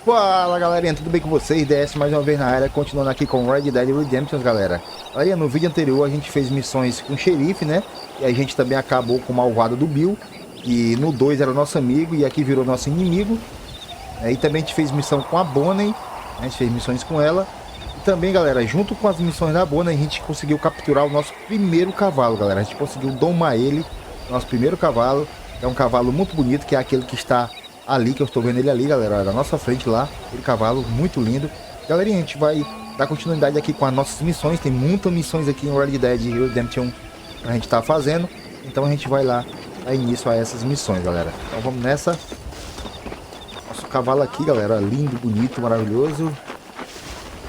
Fala galerinha, tudo bem com vocês? DS mais uma vez na área, continuando aqui com Red Dead Redemption, galera. Galerinha, no vídeo anterior a gente fez missões com o xerife, né? E a gente também acabou com o malvado do Bill, que no 2 era nosso amigo e aqui virou nosso inimigo. E também a gente fez missão com a Bonnie, né? A gente fez missões com ela. E também, galera, junto com as missões da Bonnie, a gente conseguiu capturar o nosso primeiro cavalo, galera. A gente conseguiu domar ele, nosso primeiro cavalo. É um cavalo muito bonito, que é aquele que está ali, que eu estou vendo ele ali, galera, na nossa frente lá, aquele cavalo muito lindo. Galerinha, a gente vai dar continuidade aqui com as nossas missões, tem muitas missões aqui em Red Dead Redemption a gente tá fazendo, então a gente vai lá dar início a essas missões, galera. Então vamos nessa. Nosso cavalo aqui, galera, lindo, bonito, maravilhoso.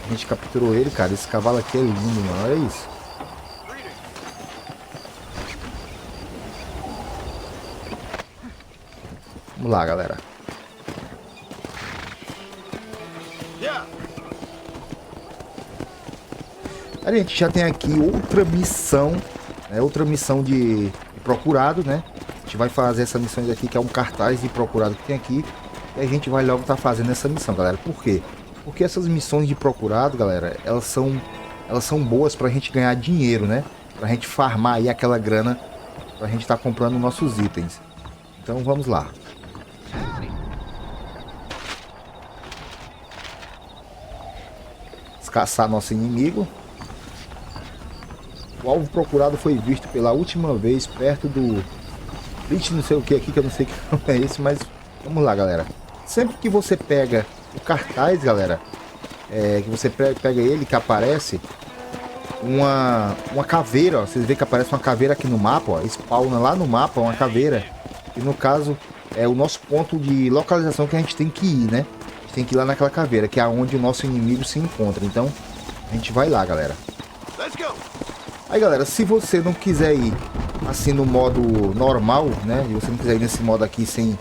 A gente capturou ele, cara, esse cavalo aqui é lindo, mano, olha isso. Vamos lá, galera. A gente já tem aqui outra missão, né? Outra missão de procurado, né? A gente vai fazer essa missão aqui, que é um cartaz de procurado que tem aqui. E a gente vai logo estar fazendo essa missão, galera. Por quê? Porque essas missões de procurado, galera, elas são boas pra gente ganhar dinheiro, né? Pra gente farmar aí aquela grana pra gente estar comprando nossos itens. Então vamos lá. Caçar nosso inimigo. O alvo procurado foi visto pela última vez perto do Blitz, não sei o que aqui, que eu não sei que é esse, mas vamos lá, galera. Sempre que você pega o cartaz, galera, que você pega ele, que aparece uma caveira, ó. Vocês veem que aparece uma caveira aqui no mapa, ó, spawna lá no mapa uma caveira, e no caso é o nosso ponto de localização que a gente tem que ir, né? Tem que ir lá naquela caveira, que é onde o nosso inimigo se encontra. Então, a gente vai lá, galera. Aí, galera, se você não quiser ir assim no modo normal, né? E você não quiser ir nesse modo aqui sem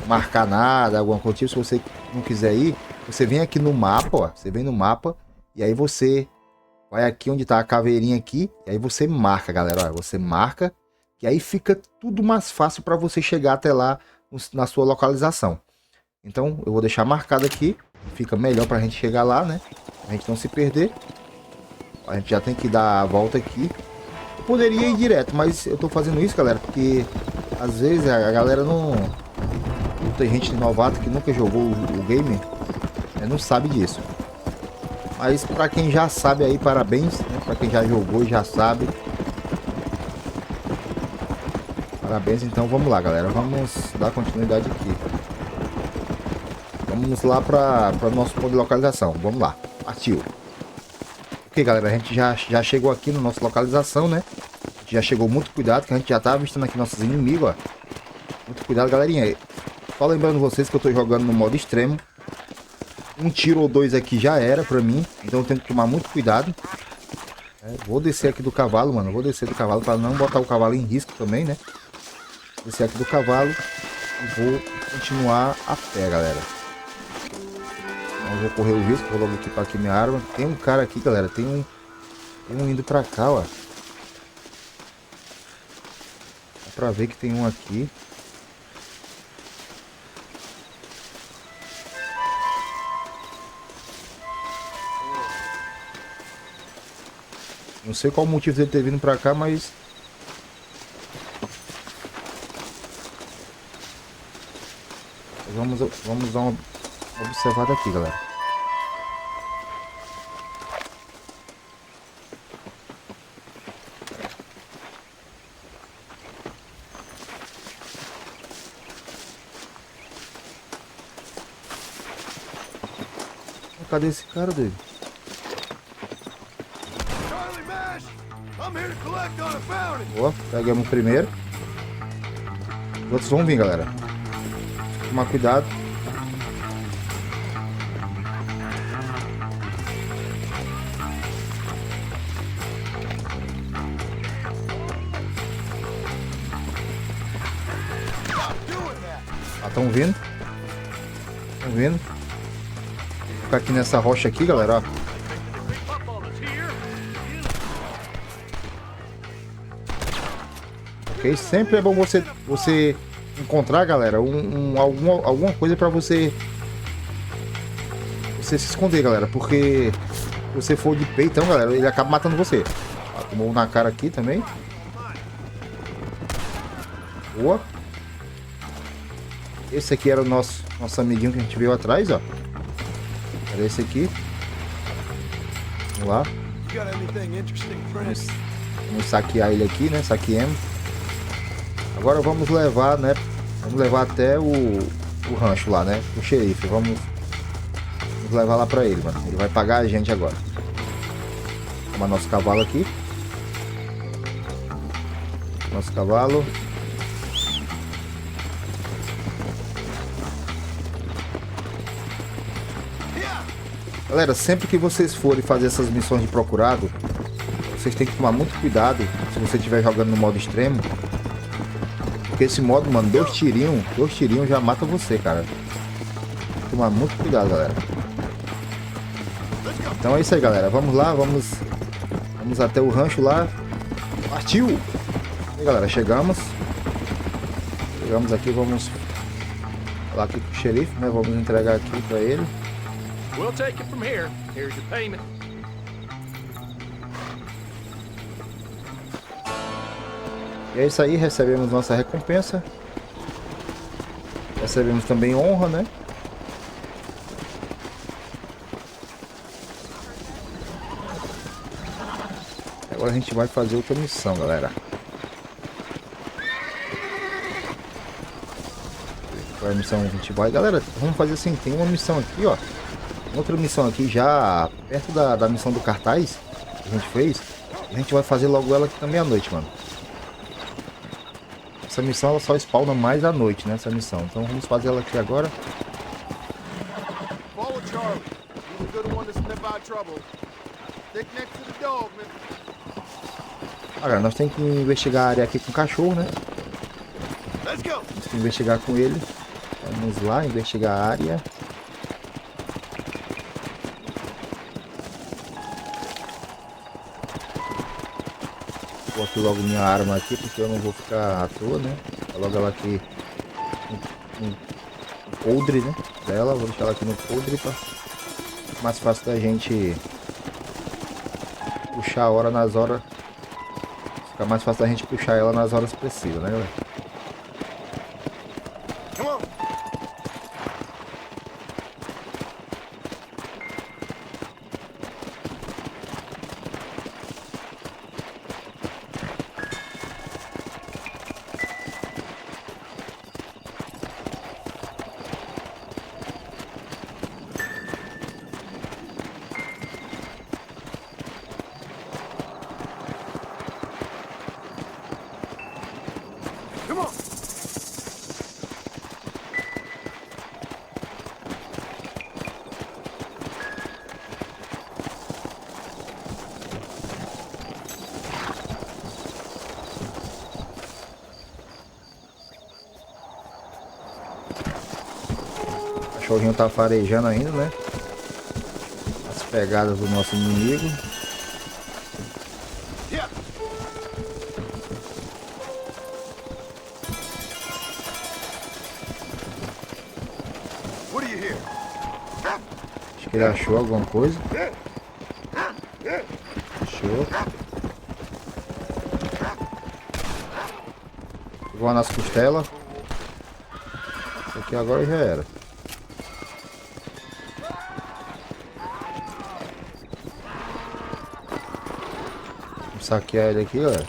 marcar nada, alguma coisa tipo, se você não quiser ir, você vem aqui no mapa, ó. Você vem no mapa e aí você vai aqui onde tá a caveirinha aqui. E aí você marca, galera. Ó, você marca e aí fica tudo mais fácil para você chegar até lá na sua localização. Então eu vou deixar marcado aqui, fica melhor pra gente chegar lá, né? A gente não se perder. A gente já tem que dar a volta aqui. Eu poderia ir direto, mas eu tô fazendo isso, galera, porque às vezes a galera não tem gente novata que nunca jogou o game, não sabe disso. Mas pra quem já sabe aí, parabéns, né? Pra quem já jogou e já sabe. Parabéns, então vamos lá, galera. Vamos dar continuidade aqui. Vamos lá para nosso ponto de localização. Vamos lá. Partiu. Ok, galera. A gente já chegou aqui na nossa localização, né? A gente já chegou muito cuidado, que a gente já tá avistando aqui nossos inimigos, ó. Muito cuidado, galerinha. Só lembrando vocês que eu tô jogando no modo extremo. Um tiro ou dois aqui já era pra mim. Então eu tenho que tomar muito cuidado. Vou descer aqui do cavalo, mano. Vou descer do cavalo para não botar o cavalo em risco também, né? Descer aqui do cavalo. E vou continuar a pé, galera. Vou correr o risco, vou logo equipar aqui minha arma. Tem um cara aqui, galera. Tem um indo pra cá, ó. Dá pra ver que tem um aqui. Não sei qual o motivo dele ter vindo pra cá, mas... Vamos dar uma observada aqui, galera. Cadê esse cara dele? Boa, pegamos o primeiro. Os outros vão vir, galera. Tomar cuidado. Estão vindo. Estão vindo. Vou ficar aqui nessa rocha aqui, galera, ó. Ok? Sempre é bom você encontrar, galera, alguma coisa para você você se esconder, galera, porque se você for de peitão, galera, ele acaba matando você. Ó, tomou um na cara aqui também. Boa. Esse aqui era o nosso amiguinho que a gente viu atrás, ó. Era esse aqui. Vamos lá. Vamos saquear ele aqui, né? Saqueamos. Agora vamos levar, né? Vamos levar até o rancho lá, né? O xerife. Vamos levar lá pra ele, mano. Ele vai pagar a gente agora. Toma nosso cavalo aqui. Nosso cavalo. Galera, sempre que vocês forem fazer essas missões de procurado, vocês têm que tomar muito cuidado se você estiver jogando no modo extremo. Porque esse modo, mano, dois tirinhos já mata você, cara. Tem que tomar muito cuidado, galera. Então é isso aí, galera. Vamos lá, vamos até o rancho lá. Partiu! E aí, galera, chegamos. Chegamos aqui, vamos falar aqui com o xerife, né? Vamos entregar aqui pra ele. We'll take it from here. Here's your payment. E é isso aí, recebemos nossa recompensa. Recebemos também honra, né? Agora a gente vai fazer outra missão, galera. Qual é a missão que a gente vai? Galera, vamos fazer assim, tem uma missão aqui, ó. Outra missão aqui já perto da missão do cartaz que a gente fez. A gente vai fazer logo ela aqui também à noite, mano. Essa missão ela só spawna mais à noite, né? Essa missão. Então vamos fazer ela aqui agora. Agora nós temos que investigar a área aqui com o cachorro, né? Temos que investigar com ele. Vamos lá, investigar a área. Vou aqui logo minha arma aqui, porque eu não vou ficar à toa, né? Vou logo ela aqui no podre, né? Dela, vou deixar ela aqui no podre para mais fácil da gente puxar a hora nas horas. Fica mais fácil da gente puxar ela nas horas precisas, né, galera? O cachorrinho tá farejando ainda, né? As pegadas do nosso inimigo. Acho que ele achou alguma coisa. Achou. Pegou nas costelas. Isso aqui agora já era. Vamos saquear ele aqui, galera.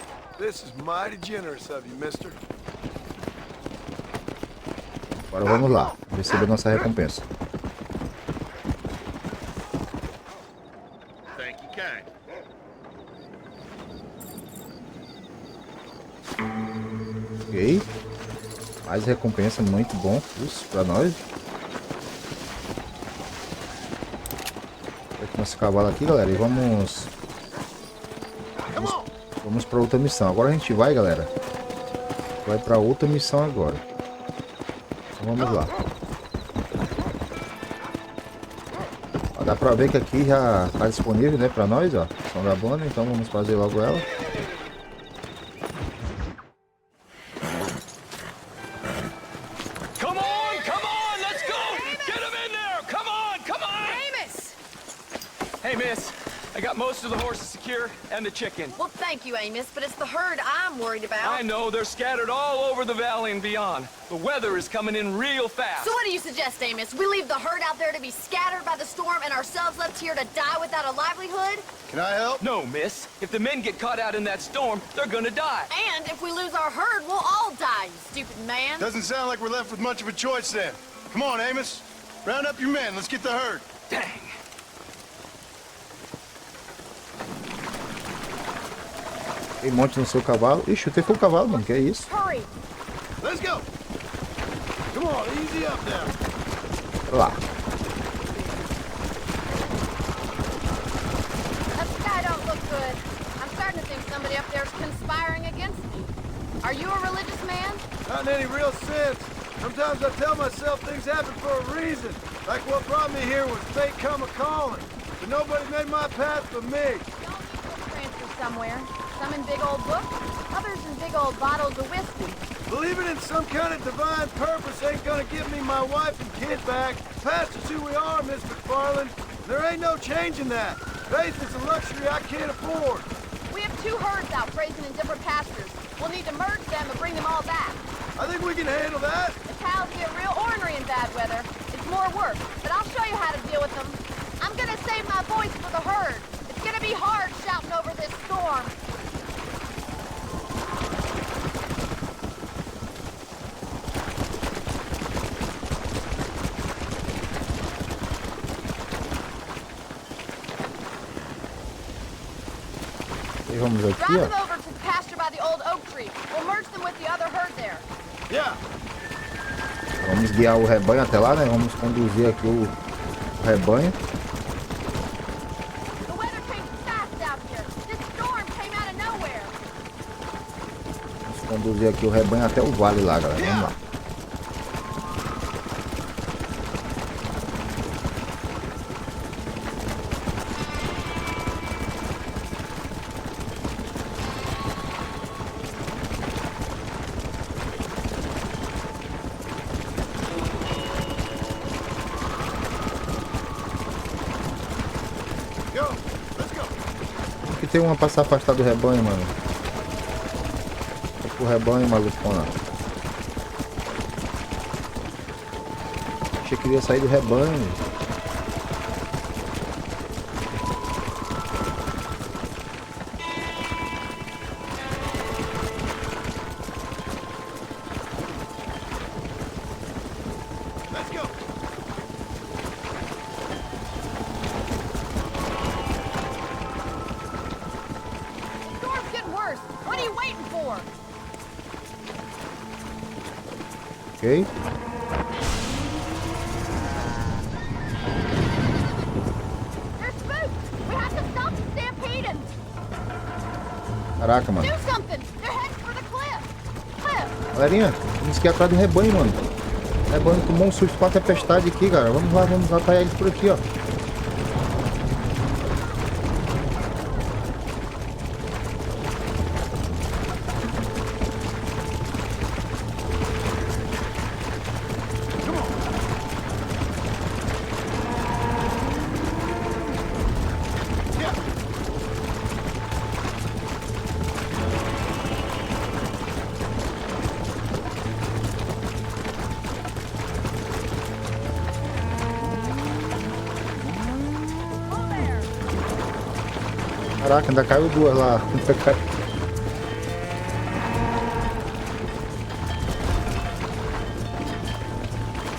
Agora vamos lá. Receber nossa recompensa. Ok. Mais recompensa, muito bom. Isso pra nós. Vou com nosso cavalo aqui, galera. E vamos pra outra missão. Agora a gente vai, galera. Vai pra outra missão agora. Então vamos lá. Ó, dá pra ver que aqui já tá disponível, né, pra nós, ó. Missão da banda. Então vamos fazer logo ela. Hey, miss. I got most of the horses secure and the chicken. Well, thank you, Amos, but it's the herd I'm worried about. I know, they're scattered all over the valley and beyond. The weather is coming in real fast. So what do you suggest, Amos? We leave the herd out there to be scattered by the storm and ourselves left here to die without a livelihood? Can I help? No, miss. If the men get caught out in that storm, they're gonna die. And if we lose our herd, we'll all die, you stupid man. Doesn't sound like we're left with much of a choice then. Come on, Amos. Round up your men. Let's get the herd. Dang. E monte no seu cavalo. Ixi, o teu foi o cavalo, mano. Que é isso? Hurry. Let's go. Come on, easy up now. Olha lá. That sky don't look good. I'm starting to think somebody up there's conspiring against me. Are you a religious man? Not in any real sense. Sometimes I tell myself things happen for a reason. Like what brought me here was fate come a-calling. But nobody made my path for me. Don't need to transfer somewhere. Some in big old books, others in big old bottles of whiskey. Believing in some kind of divine purpose ain't gonna give me my wife and kid back. Past is who we are, Miss Macfarlane. There ain't no changing that. Faith is a luxury I can't afford. We have 2 herds out grazing in different pastures. We'll need to merge them and bring them all back. I think we can handle that. The cows get real ornery in bad weather. It's more work, but I'll show you how to deal with them. I'm gonna save my voice for the herd. It's gonna be hard shouting over this storm. E vamos aqui, Drive ó. them over to the pasture by the old oak tree. We'll merge them with the other herd there. Yeah. Vamos guiar o rebanho até lá, né? Vamos conduzir aqui o rebanho. The weather changed fast out here. This storm came out of nowhere. Vamos conduzir aqui o rebanho até o vale lá, galera. Vamos lá. Go. Let's go. Aqui tem uma pra se afastar do rebanho, mano. Vai pro rebanho, malucona. Achei que ele ia sair do rebanho. Let's go. The storm's getting worse. What are you waiting for? Ok? They're spooked. We have to stop the stampeding. Caraca, mano. Do something. They're heading for the cliff. Cliff. Galerinha, vamos aqui atrás do rebanho, mano. O rebanho tomou um susto com a tempestade aqui, cara. Vamos lá atrás eles por aqui, ó. Hold there. Caraca, ainda caiu 2 lá. Ainda caiu.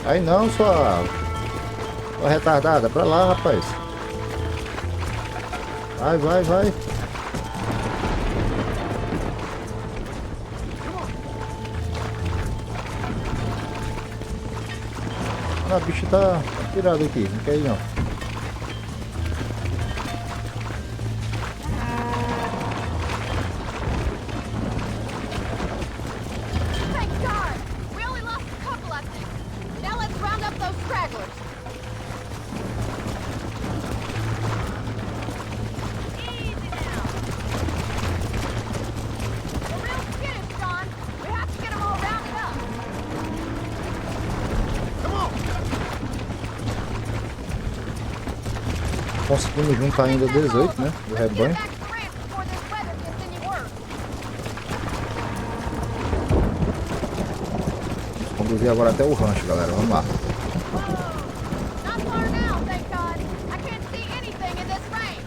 Aí não, sua retardada. Pra lá, rapaz. Vai. Ah, o bicho tá tirado aqui. Não quer ir não. Thank God. We only lost a couple, I think. Now let's round up those stragglers. Easy now. We're real skittish, John. We have to get them all rounded up. Come on. conseguimos juntar ainda 18, né? Do Let's get rebanho. back to the ranch before this weather gets any worse. Vamos conduzir agora até o rancho, galera. Vamos lá. Whoa! Not far now, thank God. I can't see anything in this rain.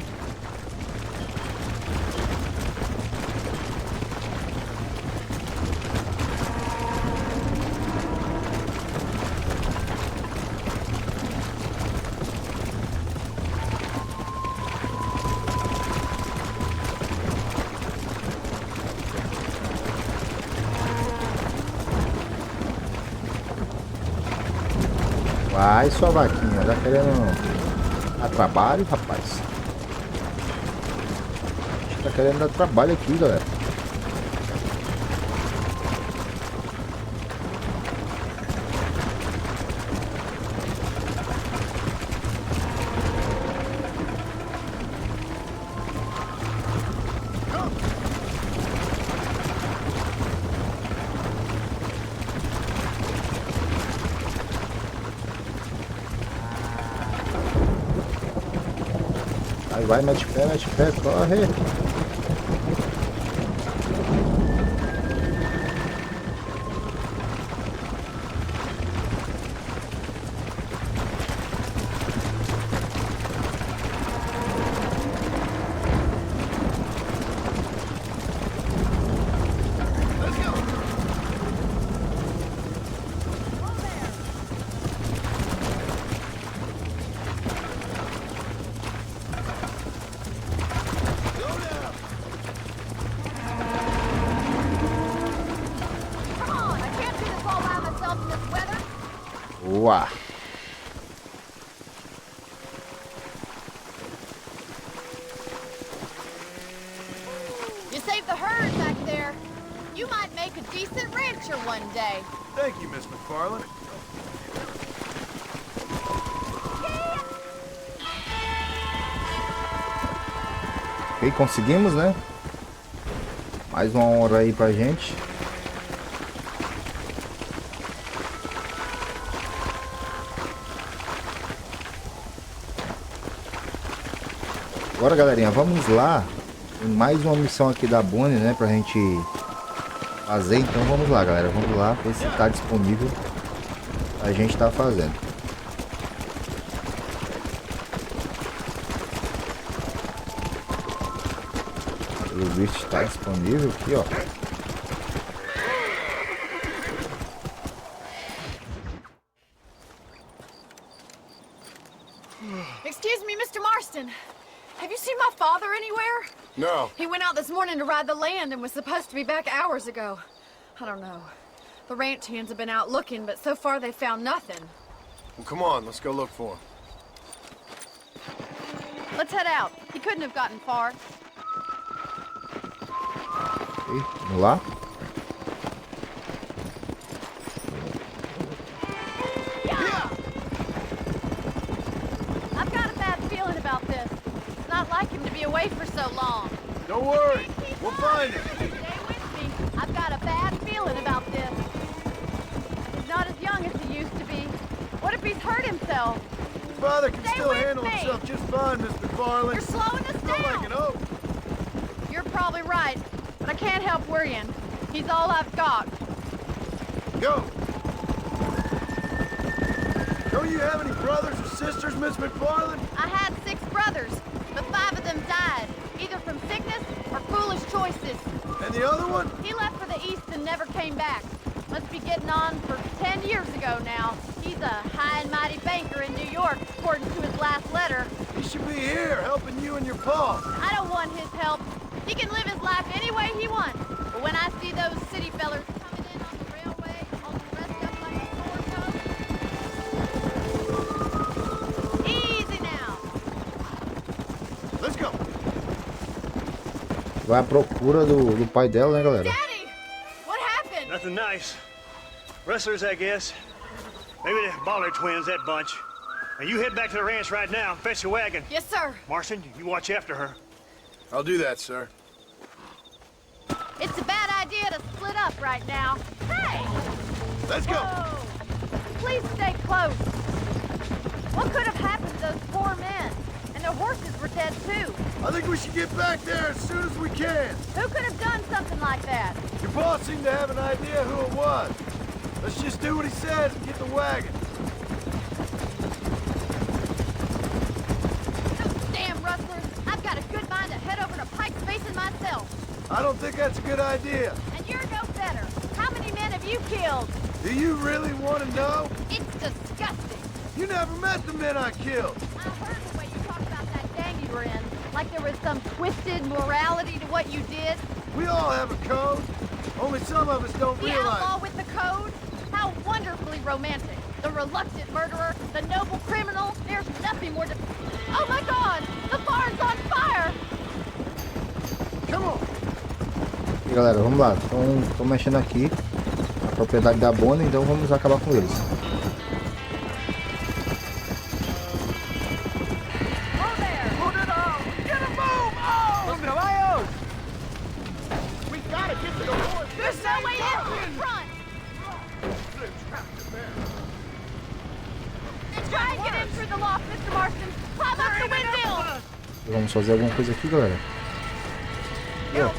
Vai, sua vaquinha. Tá querendo dar trabalho, rapaz? Acho que tá querendo dar trabalho aqui, galera. Vai, mete pé, corre. Come on, I can't do this all by myself in this weather. Boa. You saved the herd back there. You might make a decent rancher one day. Thank you, Miss Macfarlane. Ok, conseguimos, né? Mais uma hora aí pra gente. Agora, galerinha, vamos lá. Tem mais uma missão aqui da Bonnie, né? Pra gente fazer. Então vamos lá, galera. Vamos lá ver se tá disponível. A gente tá fazendo. Pelo visto está disponível aqui, ó. Excuse me, Mr. Marston. Have you seen my father anywhere? No. He went out this morning to ride the land and was supposed to be back hours ago. I don't know. The ranch hands have been out looking, but so far they found nothing. Well, come on, let's go look for him. Let's head out. He couldn't have gotten far. Ok, vamos lá. I've got a bad feeling about this. It's not like him to be away for so long. Don't worry, we'll find him. Stay with me. I've got a bad feeling about this. He's not as young as he used to be. What if he's hurt himself? Your father can Stay still with handle me. himself just fine, Miss Macfarlane. You're slowing us Don't make an down. oath. You're probably right, but I can't help worrying. He's all I've got. Go. Don't you have any brothers or sisters, Miss Macfarlane? I had 6 brothers, but 5 of them died, either from sickness or foolish choices. And the other one? He left for the east and never came back. Must be getting on for 10 years ago now. He's a high and mighty banker in New York, according to his last letter. He should be here helping you and your pa. I don't want his help. He can live his life any way he wants. But when I see those city fellers coming in on the railway, all dressed up like a sore toe. Easy now. Let's go. Vai à procura do pai dela, né, galera? Daddy! What happened? Nothing nice. Rustlers, I guess. Maybe the Baller twins, that bunch. And you head back to the ranch right now and fetch the wagon. Yes, sir. Marston, you watch after her. I'll do that, sir. It's a bad idea to split up right now. Hey! Let's go. Whoa! Please stay close. What could have happened to those poor men? And their horses? think we should get back there as soon as we can. Who could have done something like that? Your boss seemed to have an idea who it was. Let's just do what he says and get the wagon. Those damn rustlers! I've got a good mind to head over to Pike's Basin myself. I don't think that's a good idea. And you're no better. How many men have you killed? Do you really want to know? It's disgusting. You never met the men I killed. I heard the way you talked about that gang you were in. Like there was some twisted morality to what you did. We all have a code. Only some of us don't The realize. outlaw with the code? How wonderfully romantic. The reluctant murderer, the noble criminal. There's nothing more to... Oh my God! The barn's on fire! Come on. E galera, vamos lá. Estão mexendo aqui na propriedade da Bonnie, então vamos acabar com eles. There's no way in from the front! Try and get in through the loft, Mr. Marston! Climb up the windmill! E vamos fazer alguma coisa aqui, galera. Aqui, ó.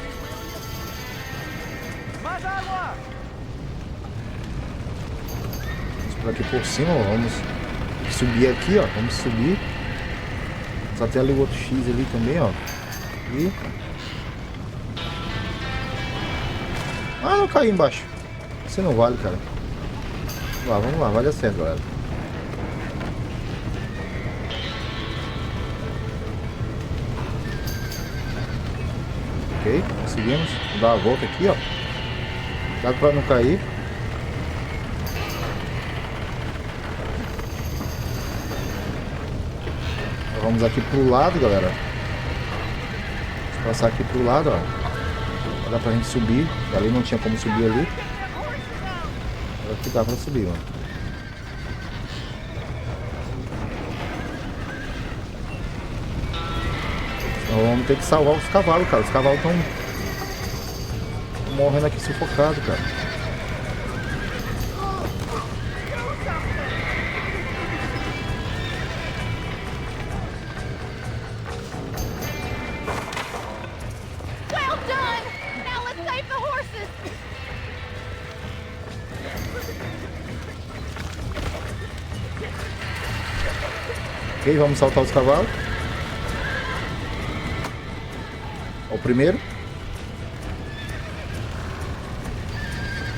Vamos por aqui por cima, ó. Vamos subir aqui, ó. Vamos subir. Só tem ali o outro X ali também, ó. E... Ah, não caiu embaixo. Você não vale, cara. Vamos lá, vai dar certo, galera. Ok, conseguimos. Vou dar a volta aqui, ó. Cuidado pra não cair. Então, vamos aqui pro lado, galera. Vamos passar aqui pro lado, ó. Dá pra gente subir. Ali não tinha como subir ali. Agora aqui dá pra subir, mano. Então vamos ter que salvar os cavalos, cara. Os cavalos estão morrendo aqui sufocados, cara. Well done! Now let's save the horses! Ok, vamos saltar os cavalos. Ó, o primeiro.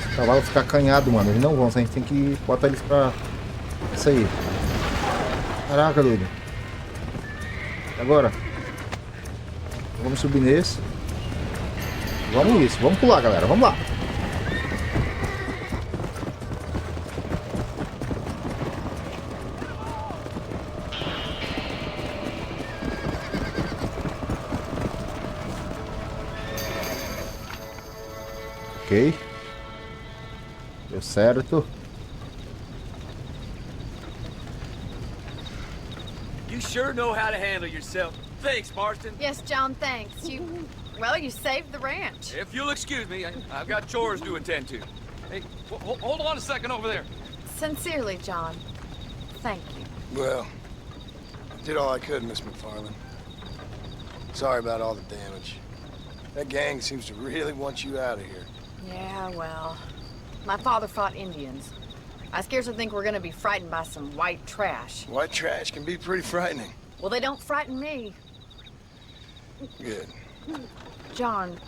O cavalo ficar acanhado, mano. Eles não vão, a gente tem que botar eles pra... Isso aí. Caraca, doido. Agora. Vamos subir nesse. Vamos isso, vamos pular, galera. Vamos lá. Ok. Deu certo. You sure know how to handle yourself. Thanks, Marston. Yes, John, thanks. Well, you saved the ranch. If you'll excuse me, I've got chores to attend to. Hey, hold on a second over there. Sincerely, John. Thank you. Well, I did all I could, Miss Macfarlane. Sorry about all the damage. That gang seems to really want you out of here. Yeah, well, my father fought Indians. I scarcely think we're gonna be frightened by some white trash. White trash can be pretty frightening. Well, they don't frighten me. Good. John,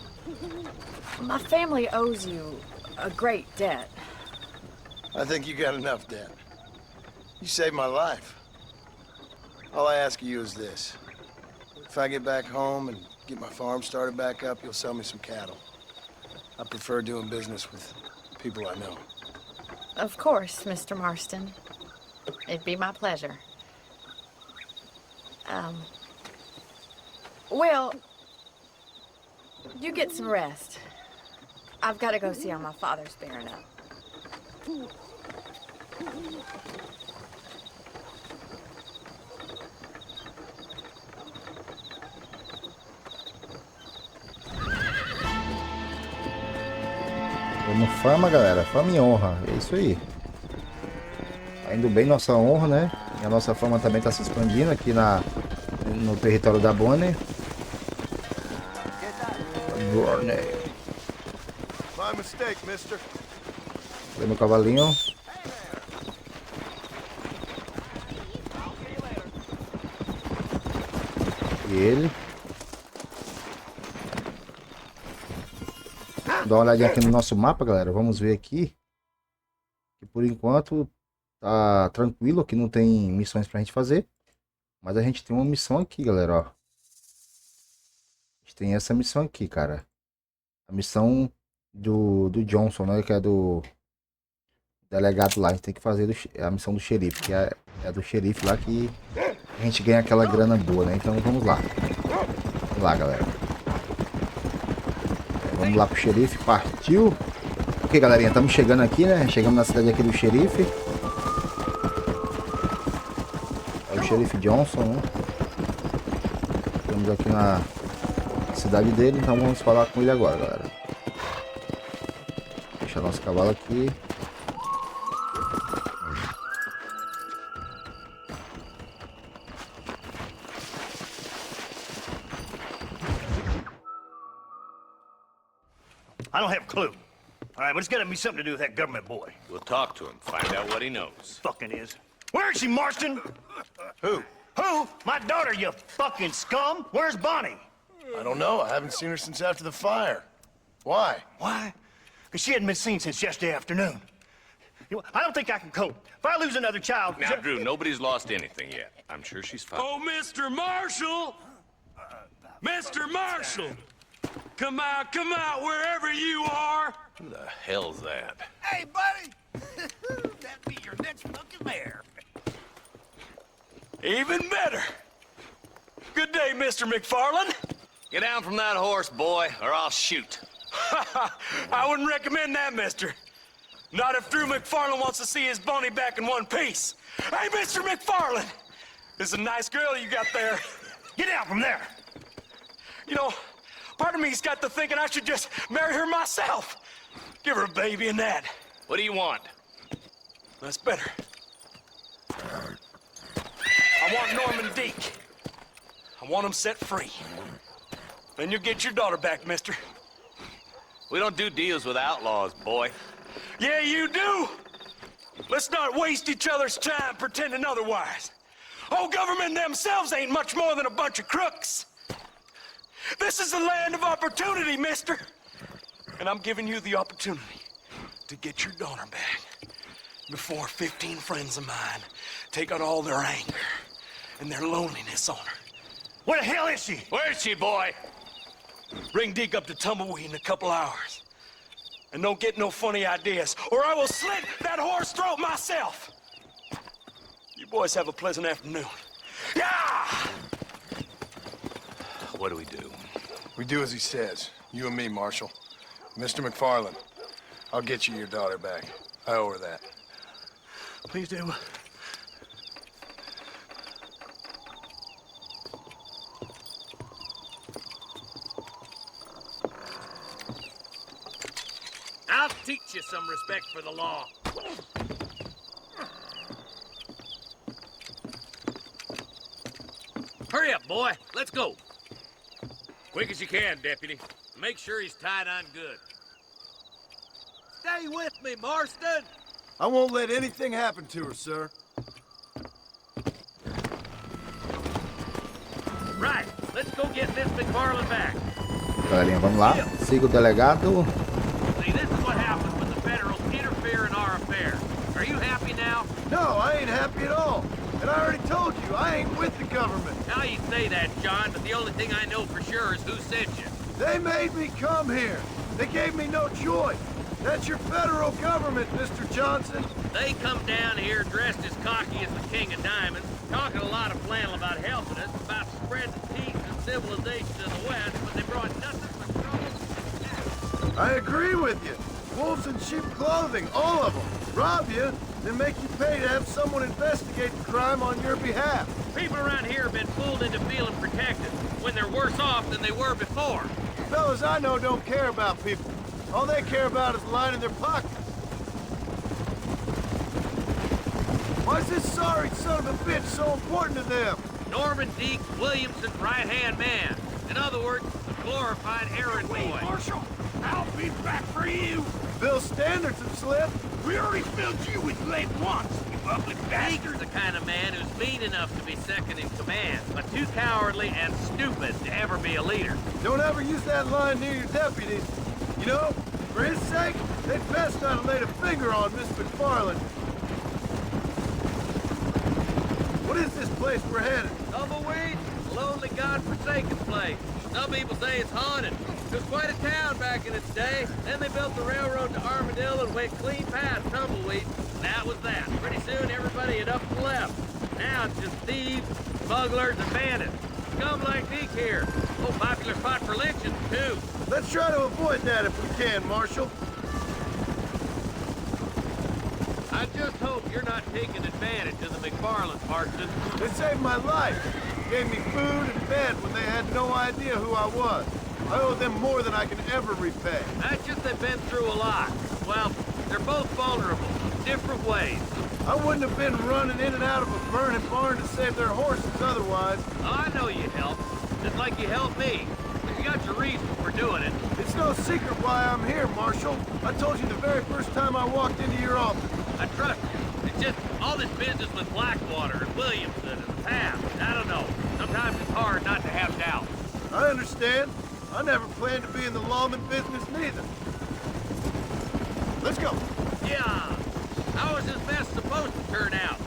my family owes you a great debt. I think you got enough debt. You saved my life. All I ask of you is this. If I get back home and get my farm started back up, you'll sell me some cattle. I prefer doing business with people I know. Of course, Mr. Marston. It'd be my pleasure. Well, you get some rest. I've got to go see how my father's bearing up. Vamos fama, galera. Fama e honra. É isso aí. Tá indo bem nossa honra, né? E a nossa fama também tá se expandindo aqui no território da Bonnie. Rodney. My mistake, mister. Cadê meu cavalinho? E ele? Dá uma olhadinha aqui no nosso mapa, galera. Vamos ver aqui. Que por enquanto tá tranquilo. Aqui não tem missões pra gente fazer. Mas a gente tem uma missão aqui, galera, ó. A gente tem essa missão aqui, cara. A missão do Johnson, né? Que é do delegado lá. A gente tem que fazer a missão do xerife. Que é do xerife lá que a gente ganha aquela grana boa, né? Então vamos lá. Vamos lá, galera. Vamos lá pro xerife. Partiu. Ok, galerinha. Estamos chegando aqui, né? Chegamos na cidade aqui do xerife. É o xerife Johnson, né? Estamos aqui na cidade dele. Então vamos falar com ele agora, galera. Deixa nosso cavalo aqui. I don't have a clue. All right, but it's gotta be something to do with that government boy. We'll talk to him, find out what he knows. Fucking is. Where is she, Marston? Who? Who? My daughter, you fucking scum. Where's Bonnie? I don't know. I haven't seen her since after the fire. Why? Why? Because she hadn't been seen since yesterday afternoon. You know, I don't think I can cope. If I lose another child... Now, Drew, nobody's lost anything yet. I'm sure she's fine. Oh, Mr. Marshall! Mr. Marshall! Come out, wherever you are! Who the hell's that? Hey, buddy! That'd be your next fucking mare. Even better! Good day, Mr. McFarlane. Get down from that horse, boy, or I'll shoot. I wouldn't recommend that, mister. Not if Drew McFarlane wants to see his Bonnie back in one piece. Hey, Mr. McFarlane! This is a nice girl you got there. Get out from there! You know, part of me's got to thinking I should just marry her myself. Give her a baby and that. What do you want? That's better. I want Norman Deek. I want him set free. Then you'll get your daughter back, mister. We don't do deals with outlaws, boy. Yeah, you do! Let's not waste each other's time pretending otherwise. Oh, government themselves ain't much more than a bunch of crooks. This is the land of opportunity, mister. And I'm giving you the opportunity to get your daughter back before 15 friends of mine take out all their anger and their loneliness on her. Where the hell is she? Where is she, boy? Bring Deke up to Tumbleweed in a couple hours. And don't get no funny ideas, or I will slit that horse throat myself. You boys have a pleasant afternoon. Yeah! What do we do? We do as he says. You and me, Marshal. Mr. McFarlane, I'll get you your daughter back. I owe her that. Please do. I'll teach you some respect for the law. Hurry up, boy. Let's go. Quick as you can, Deputy. Make sure he's tied on good. Stay with me, Marston. I won't let anything happen to her, sir. Right. Let's go get Miss McFarlane back. Galerinha, vamos lá. Siga o delegado. See, this is what happens when the federals interfere in our affairs. Are you happy now? No, I ain't happy at all. And I already told you, I ain't with the government. Now you say that, John, but the only thing I know for sure is who sent you. They made me come here. They gave me no choice. That's your federal government, Mr. Johnson. They come down here dressed as cocky as the King of Diamonds, talking a lot of flannel about helping us, about spreading peace and civilization to the West, but they brought nothing but trouble. I agree with you. Wolves in sheep clothing, all of them. Rob you, then make you pay to have someone investigate the crime on your behalf. People around here have been fooled into feeling protected when they're worse off than they were before. Fellas I know don't care about people. All they care about is lining their pockets. Why is this sorry son of a bitch so important to them? Norman Deek, Williamson's right-hand man. In other words, the glorified errand boy. Marshal, I'll be back for you. Bill's standards have slipped. We already filled you with lead once, you ugly Deke's bastard. the kind of man who's mean enough to be second in command, but too cowardly and stupid to ever be a leader. Don't ever use that line near your deputies. You know, for his sake, they'd best not have laid a finger on Miss Macfarlane. What is this place we're headed? Tumbleweed, a lonely, godforsaken place. Some people say it's haunted. It was quite a town back in its day. Then they built the railroad to Armadillo and went clean past Tumbleweed. And that was that. Pretty soon everybody had up and left. Now it's just thieves, smugglers, and bandits. Scum like Deke here. Oh, popular spot for lynching, too. Let's try to avoid that if we can, Marshal. I just hope you're not taking advantage of the Macfarlane, Marston. They saved my life. Gave me food and bed when they had no idea who I was. I owe them more than I can ever repay. That's just they've been through a lot. Well, they're both vulnerable, different ways. I wouldn't have been running in and out of a burning barn to save their horses otherwise. Oh, I know you helped, just like you helped me. You got your reason for doing it. It's no secret why I'm here, Marshal. I told you the very first time I walked into your office. I trust you. It's just all this business with Blackwater and Williamson and the past. I don't know. Sometimes it's hard not to have doubts. I understand. I never planned to be in the lawman business neither. Let's go. Yeah. How is this mess supposed to turn out?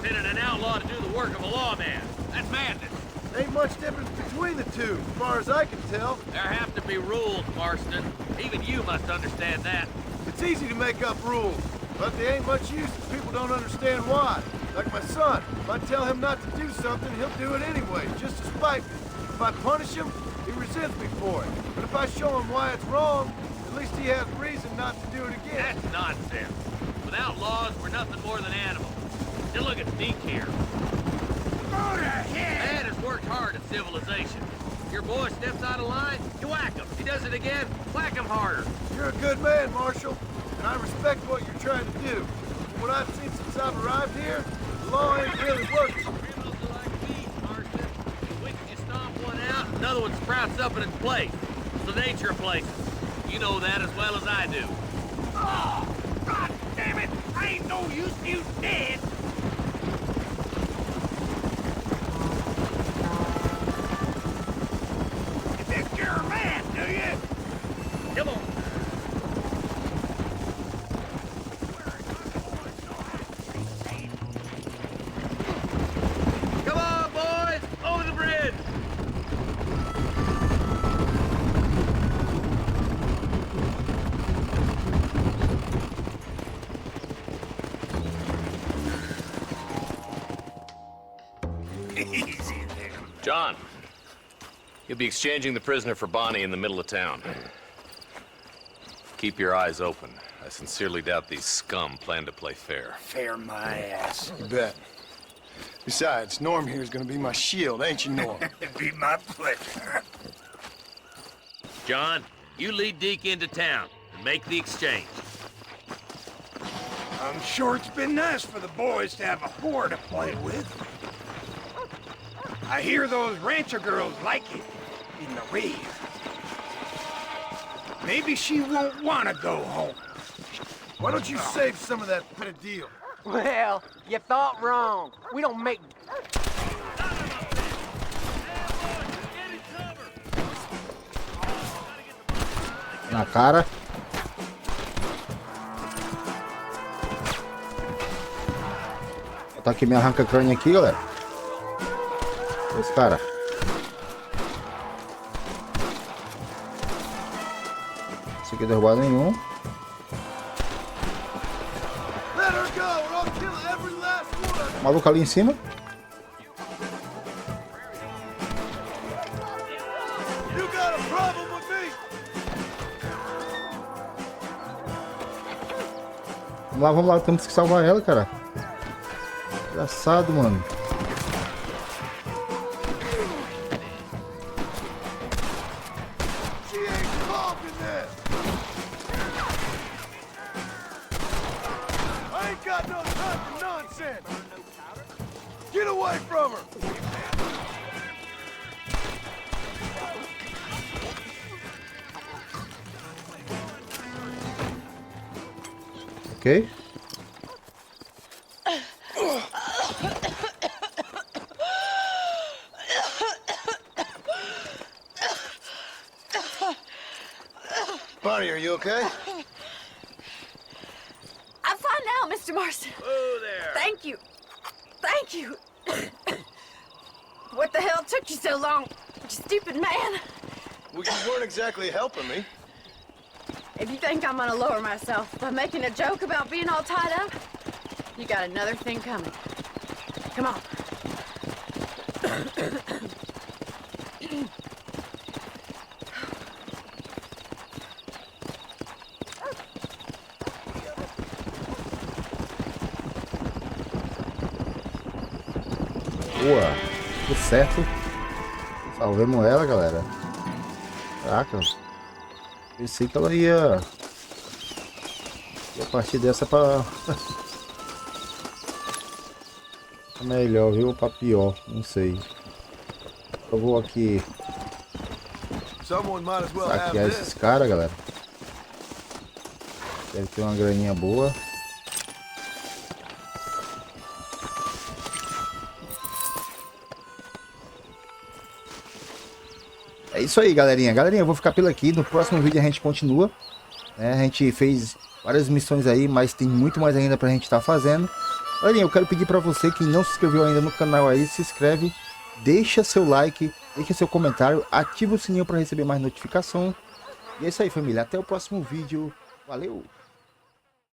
Sending an outlaw to do the work of a lawman. That's madness. Ain't much difference between the two, as far as I can tell. There have to be rules, Marston. Even you must understand that. It's easy to make up rules, but they ain't much use if people don't understand why. Like my son. If I tell him not to do something, he'll do it anyway, just to spite me. If I punish him, he resents me for it. But if I show him why it's wrong, at least he has reason not to do it again. That's nonsense. Without laws, we're nothing more than animals. Just look at Deke here. Go to hell. Man has worked hard at civilization. Your boy steps out of line, you whack him. He does it again, whack him harder. You're a good man, Marshal, and I respect what you're trying to do. From what I've seen since I've arrived here, the law ain't really working. Criminals are like weeds, Marston. When you stomp one out, another one sprouts up in its place. It's the nature of places. You know that as well as I do. Oh, God damn it. I ain't no use to you dead. You think you're a man, do you? Come on. Come on, boys! Over the bridge! Easy there. John, you'll be exchanging the prisoner for Bonnie in the middle of town. Keep your eyes open. I sincerely doubt these scum plan to play fair. Fair my ass. You bet. Besides, Norm here's gonna be my shield, ain't you, Norm? It'd be my pleasure. John, you lead Deke into town and make the exchange. I'm sure it's been nice for the boys to have a whore to play with. I hear those rancher girls like it in the rear. Maybe she won't want to go home. Why don't you save some of that for the deal? Well, you thought wrong. We don't make... Na cara. Vou botar aqui minha arranca-crânio aqui, galera. Esse cara. Esse aqui derrubado nenhum. Let her go, or I'll kill every last one. Maluco ali em cima. You got a problem with me? Vamos lá, temos que salvar ela, cara. Engraçado, mano. She ain't involved in this. I ain't got no time for nonsense. Get away from her. Ok. Bonnie, are you okay? I'm fine now, Mr. Marston. Whoa there. Thank you. Thank you. What the hell took you so long, you stupid man? Well, you weren't exactly helping me. If you think I'm gonna lower myself by making a joke about being all tied up, you got another thing coming. Come on. Boa. Tudo certo. Salvemos ela, galera. Caraca. Pensei que ela ia partir dessa pra... melhor, viu? Pra pior. Não sei. Eu vou aqui saquear esses caras, galera. Deve ter uma graninha boa. É isso aí, galerinha. Galerinha, eu vou ficar pelo aqui. No próximo vídeo a gente continua, né? A gente fez várias missões aí, mas tem muito mais ainda pra gente estar fazendo. Galerinha, eu quero pedir pra você que não se inscreveu ainda no canal aí, se inscreve, deixa seu like, deixa seu comentário, ativa o sininho pra receber mais notificação. E é isso aí, família. Até o próximo vídeo. Valeu!